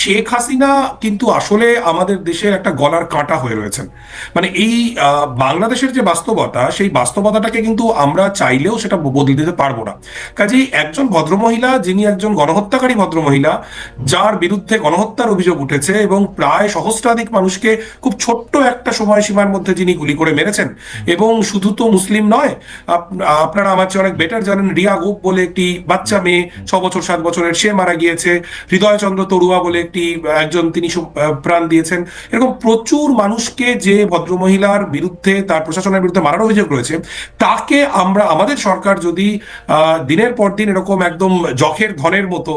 শেখ হাসিনা কিন্তু আসলে আমাদের দেশের একটা গলার কাঁটা হয়ে রয়েছেন। মানে এই বাংলাদেশের যে বাস্তবতা, সেই বাস্তবতাটাকে কিন্তু আমরা চাইলেও সেটা বদলে দিতে পারবো না। কাজেই একজন ভদ্রমহিলা, যিনি একজন গণহত্যাকারী ভদ্রমহিলা, যার বিরুদ্ধে গণহত্যার অভিযোগ উঠেছে এবং প্রায় সহস্রাধিক মানুষকে খুব ছোট্ট একটা সময়সীমার মধ্যে যিনি গুলি করে মেরেছেন, এবং শুধু তো মুসলিম নয়, আপনারা আমার চেয়ে অনেক বেটার জানেন, রিয়া গোপ বলে একটি বাচ্চা মেয়ে, 6 বছর 7 বছরের, সে মারা গিয়েছে। হৃদয়চন্দ্র তরুয়া বলে একজন, তিনি প্রাণ দিয়েছেন। এরকম প্রচুর মানুষকে যে ভদ্রমহিলার বিরুদ্ধে, তার প্রশাসনের বিরুদ্ধে মারার অভিযোগ রয়েছে, তাকে আমাদের সরকার যদি দিনের পর দিন এরকম একদম জখের ধনের মতো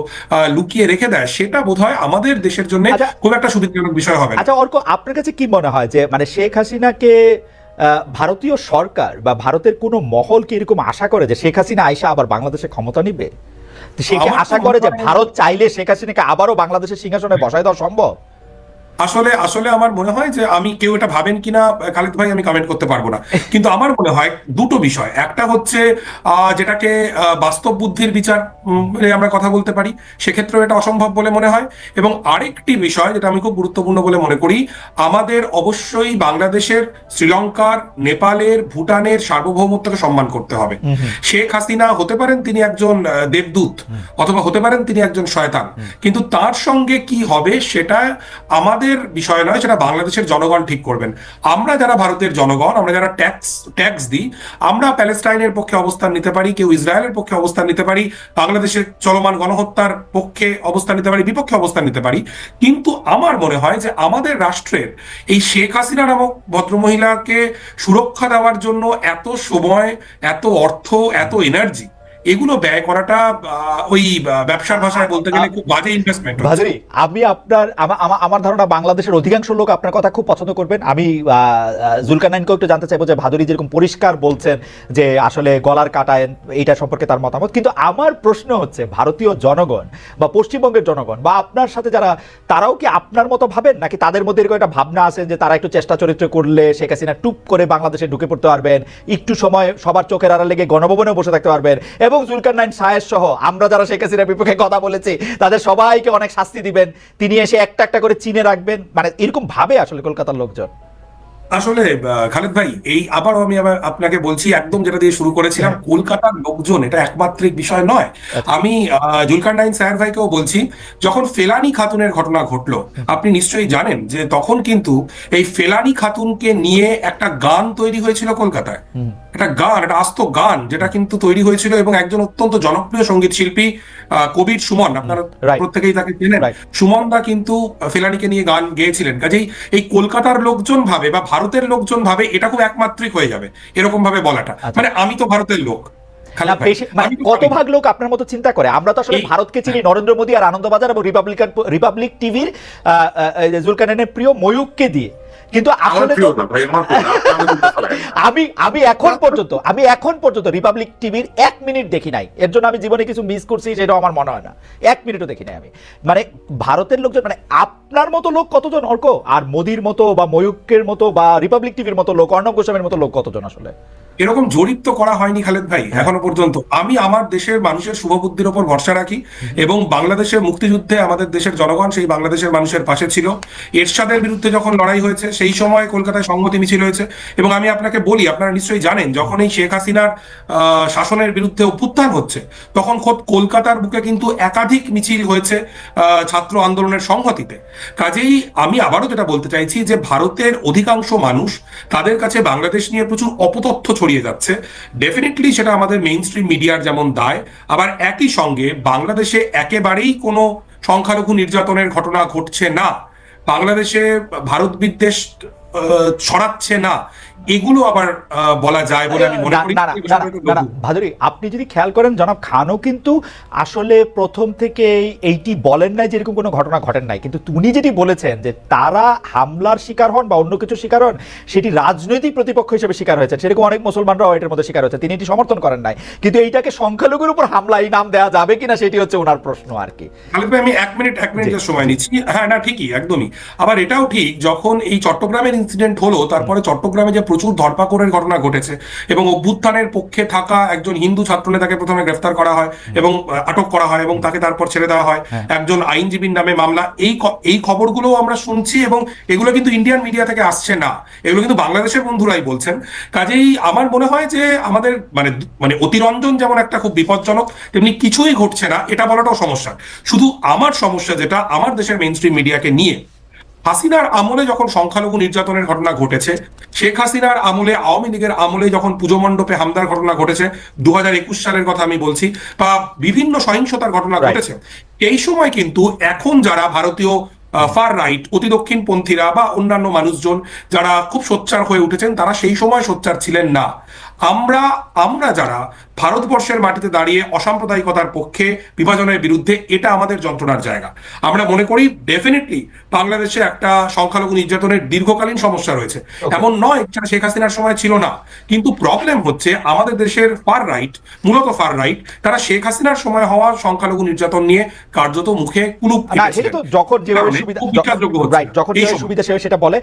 লুকিয়ে রেখে দেয়, সেটা বোধহয় আমাদের দেশের জন্য আচ্ছা, খুব একটা সুবিধাজনক বিষয় হবে না। আচ্ছা অর্ক, আপনার কাছে কি মনে হয় যে মানে শেখ হাসিনাকে ভারতীয় সরকার বা ভারতের কোনো মহল কি এরকম আশা করে যে শেখ হাসিনা আইসা আবার বাংলাদেশে ক্ষমতা নিবে? সে কি আশা করে যে ভারত চাইলে শেখ হাসিনাকে আবারও বাংলাদেশের সিংহাসনে বসায় দেওয়া সম্ভব? আসলে আসলে আমার মনে হয় যে, আমি কেউ এটা ভাবেন কিনা খালিদ ভাই আমি কমেন্ট করতে পারবো না, কিন্তু আমার মনে হয় দুটো বিষয়। একটা হচ্ছে যেটাকে বাস্তব বুদ্ধির বিচার আমরা কথা বলতে পারি, সেক্ষেত্রেও এটা অসম্ভব বলে মনে হয়। এবং আরেকটি বিষয় যেটা আমি খুব গুরুত্বপূর্ণ বলে মনে করি, আমাদের অবশ্যই বাংলাদেশের, শ্রীলঙ্কার, নেপালের, ভুটানের সার্বভৌমত্বকে সম্মান করতে হবে। শেখ হাসিনা হতে পারেন তিনি একজন দেবদূত, অথবা হতে পারেন তিনি একজন শয়তান, কিন্তু তার সঙ্গে কি হবে সেটা আমাদের বিষয় নয়, সেটা বাংলাদেশের জনগণ ঠিক করবেন। আমরা যারা ভারতের জনগণ, আমরা যারা ট্যাক্স দিই, আমরা প্যালেস্টাইনের পক্ষে অবস্থান নিতে পারি, কেউ ইসরায়েলের পক্ষে অবস্থান নিতে পারি, বাংলাদেশের চলমান গণহত্যার পক্ষে অবস্থান নিতে পারি, বিপক্ষে অবস্থান নিতে পারি। কিন্তু আমার মনে হয় যে আমাদের রাষ্ট্রের এই শেখ হাসিনা নামক ভদ্রমহিলাকে সুরক্ষা দেওয়ার জন্য এত সময়, এত অর্থ, এত এনার্জি, এগুলো ব্যয় করাটা ওই ব্যবসার ভাষায় বলতে গেলে খুব বাজে ইনভেস্টমেন্ট। ভাজরি, আমি আমার ধারণা বাংলাদেশের অধিকাংশ লোক আপনার কথা খুব পছন্দ করবেন। আমি জুলকারনাইনকেও একটু জানতে চাইবো যে ভাদুরী যেরকম পরিষ্কার বলছেন যে আসলে গলার কাটায়, এইটা সম্পর্কে তার মতামত। কিন্তু আমার প্রশ্ন হচ্ছে, ভারতীয় জনগণ বা পশ্চিমবঙ্গের জনগণ বা আপনার সাথে যারা, তারাও কি আপনার মতো ভাবেন, নাকি তাদের মধ্যে এরকম একটা ভাবনা আছে যে তারা একটু চেষ্টা চরিত্র করলে শেখ হাসিনা টুপ করে বাংলাদেশে ঢুকে পড়তে পারবেন, একটু সময় সবার চোখের আড়ালে লেগে গণভবনেও বসে থাকতে পারবেন, এবং জুলকারনাইন সায়েদ সহ আমরা যারা শেখ হাসিনার বিপক্ষে কথা বলেছি তাদের সবাইকে অনেক শাস্তি দিবেন, তিনি এসে একটা একটা করে চিনে রাখবেন? মানে এরকম ভাবে আসলে কলকাতার লোকজন? আসলে খালেদ ভাই, আবার আপনাকে বলছি, একদম যেটা দিয়ে শুরু করেছিলাম, কলকাতার লোকজন এটা একমাত্রিক বিষয় নয়। আমি জুলকারনাইন স্যার ভাইকেও বলছি, যখন ফেলানি খাতুনের ঘটনা ঘটলো, আপনি নিশ্চয়ই জানেন যে তখন কিন্তু এই ফেলানি খাতুনকে নিয়ে একটা গান তৈরি হয়েছিল কলকাতায়। একটা আস্ত গান, যেটা কিন্তু তৈরি হয়েছিল, এবং একজন অত্যন্ত জনপ্রিয় সঙ্গীত শিল্পী কবির সুমন, আপনারা প্রত্যেকেই তাকে চেনেন, সুমন দা কিন্তু ফেলানিকে নিয়ে গান গেয়েছিলেন। কাজেই এই কলকাতার লোকজন ভাবে বা ভারতের লোকজন ভাবে এটা খুব একমাত্রিক হয়ে যাবে, এরকম ভাবে বলাটা, মানে আমি তো ভারতের লোক। কত ভাগ লোক আপনার মতো চিন্তা করে? আমরা তো আসলে ভারতকে চিনি নরেন্দ্র মোদী আর আনন্দবাজার এবং রিপাবলিক টিভির জুলকারনাইনের প্রিয় ময়ূককে দিয়ে, কিন্তু আসলে আমি এখন পর্যন্ত রিপাবলিক টিভির 1 মিনিট দেখি নাই। এর জন্য আমি জীবনে কিছু মিস করছি সেটাও আমার মনে হয় না। 1 মিনিটও দেখি নাই আমি। মানে ভারতের লোকজন, মানে আপনার মতো লোক কতজন অর্ক? আর মোদির মতো বা ময়ূকের মতো বা রিপাবলিক টিভির মতো লোক, অর্ণব গোস্বামীর মতো লোক কতজন আসলে? এরকম জরিপ তো করা হয়নি খালেদ ভাই এখনো পর্যন্ত। আমি আমার দেশের মানুষের শুভবুদ্ধির ওপর ভরসা রাখি, এবং বাংলাদেশের মুক্তিযুদ্ধে আমাদের দেশের জনগণ সেই বাংলাদেশের মানুষের পাশে ছিল। এরশাদের বিরুদ্ধে যখন লড়াই হয়েছে, সেই সময় কলকাতায় সংহতি মিছিল হয়েছে। এবং আমি আপনাকে বলি, আপনারা নিশ্চয়ই জানেন, যখন এই শেখ হাসিনার শাসনের বিরুদ্ধে অভ্যুত্থান হচ্ছে, তখন খোদ কলকাতার বুকে কিন্তু একাধিক মিছিল হয়েছে ছাত্র আন্দোলনের সংহতিতে। কাজেই আমি আবারও যেটা বলতে চাইছি যে ভারতের অধিকাংশ মানুষ, তাদের কাছে বাংলাদেশ নিয়ে প্রচুর অপতথ্য ছড়িয়ে যাচ্ছে। ডেফিনেটলি সেটা আমাদের মেইন স্ট্রিম মিডিয়ার যেমন দায়, আবার একই সঙ্গে বাংলাদেশে একেবারেই কোনো সংখ্যালঘু নির্যাতনের ঘটনা ঘটছে না, বাংলাদেশে ভারত বিদ্বেষ ছড়াচ্ছে না, এগুলো আবার বলা যায় বলে আমি মনে করি। ভাদুরী, আপনি যদি খেয়াল করেন, জনাব খানও কিন্তু আসলে প্রথম থেকে এইটি বলেন নাই যে এরকম কোনো ঘটনা ঘটেন নাই, কিন্তু উনি যেটি বলেছেন যে তারা হামলার শিকার হন বা অন্য কিছু শিকার হন, সেটি রাজনৈতিক প্রতিপক্ষ হিসেবে শিকার হয়েছে। সেরকম অনেক মুসলমানরাও এটার মধ্যে শিকার হয়েছে, তিনি এটি সমর্থন করেন নাই। কিন্তু এইটাকে সংখ্যালঘুর উপর হামলা এই নাম দেওয়া যাবে কিনা, সেটি হচ্ছে ওনার প্রশ্ন আর কি। আমি 1 মিনিট সময় নিচ্ছি। হ্যাঁ, না ঠিকই, একদমই। আবার এটাও ঠিক, যখন এই চট্টগ্রামের ইনসিডেন্ট হলো, তারপরে চট্টগ্রামে যে প্রচুর ধরপাকড়ের ঘটনা ঘটেছে এবং অভ্যুত্থানের পক্ষে থাকা একজন হিন্দু ছাত্রনেতাকে প্রথমে গ্রেফতার করা হয় এবং আটক করা হয় এবং তাকে তারপর ছেড়ে দেওয়া হয়, একজন আইনজীবীর নামে মামলা। এই খবরগুলো আমরা শুনছি এবং এগুলো কিন্তু ইন্ডিয়ান মিডিয়া থেকে আসছে না, এগুলো কিন্তু বাংলাদেশের বন্ধুরাই বলছেন। কাজেই আমার মনে হয় যে আমাদের মানে মানে অতিরঞ্জন যেমন একটা খুব বিপজ্জনক, তেমনি কিছুই ঘটছে না এটা বলাটাও সমস্যা। শুধু আমার সমস্যা যেটা আমার দেশের মেইন স্ট্রিম মিডিয়াকে নিয়ে, হাসিনার আমলে যখন সংখ্যালঘু নির্যাতনের ঘটনা ঘটেছে, শেখ হাসিনার আমলে, আওয়ামী লীগের আমলে যখন পুজো মণ্ডপে হামলার ঘটনা ঘটেছে 2021 সালের কথা আমি বলছি, বা বিভিন্ন সহিংসতার ঘটনা ঘটেছে, এই সময় কিন্তু এখন যারা ভারতীয় ফার রাইট অতি দক্ষিণপন্থীরা বা অন্যান্য মানুষজন যারা খুব সোচ্চার হয়ে উঠেছেন, তারা সেই সময় সোচ্চার ছিলেন না। আমরা আমরা যারা ভারতবর্ষের মাটিতে দাঁড়িয়ে অসাম্প্রদায়িকতার পক্ষে, বিভাজনের বিরুদ্ধে, এটা আমাদের যন্ত্রণার জায়গা। আমরা মনে করি ডেফিনেটলি বাংলাদেশে একটা সংখ্যালঘু নির্যাতনের দীর্ঘকালীন সমস্যা রয়েছে, এমন নয় যেটা শেখ হাসিনার সময় ছিল না। কিন্তু প্রবলেম হচ্ছে আমাদের দেশের ফার রাইট, মূলত ফার রাইট, তারা শেখ হাসিনার সময় হওয়া সংখ্যালঘু নির্যাতন নিয়ে কার্যত মুখে কুলুপ না, সেটা তো যখন যেভাবে সুবিধা, খুব বিশ্বাসযোগ্য হচ্ছে রাইট, যখন যেভাবে সুবিধা সেটা বলে।